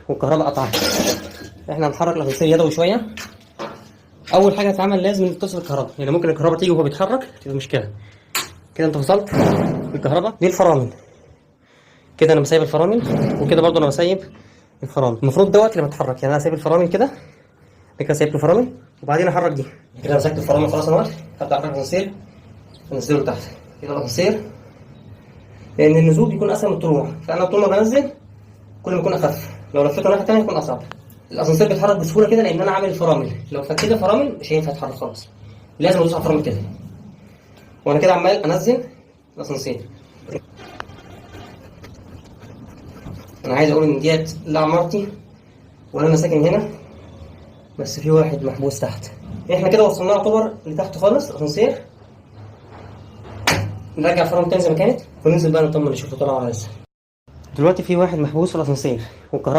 والكهرباء قطعت. احنا هنحرك الاسانسير يدوي شويه. اول حاجه هتتعمل لازم تفصل الكهرباء، يعني ممكن الكهرباء تيجي وهو بيتحرك تبقى مشكله. كده انت فصلت الكهرباء. دي الفرامل، كده انا مسيب الفرامل، وكده برضه انا مسيب الفرامل. المفروض دوت اللي بتحرك، يعني انا سايب الفرامل كده سايب الفرامل وبعدين احرك دي. كده مسكت الفرامل خلاص اهوت. هبدا احرك الاسانسير، انزله لتحت كده الاسانسير، لان النزول بيكون اسهل من الطلوع، فانا طول ما بنزل كل ما يكون اخف، لو لفيته ناحيه ثانيه يكون اصعب. الاسانسير بيتحرك بسهوله كده لان انا عامل الفرامل، لو فكيت الفرامل مش هينفع يتحرك خالص، لازم ادوس على الفرامل كده وانا كده عمال انزل الاسانسير. انا عايز اقول ان ديت لا عمارتي ولا انا ساكن هنا، بس في واحد محبوس تحت. احنا كده وصلنا يعتبر لتحت خالص الاسانسير. نرجع الفرامل تاني زي ما كانت وننزل بقى نطمن نشوفه طلع ولا لسه. دلوقتي في واحد محبوس في الاسانسير والكهرباء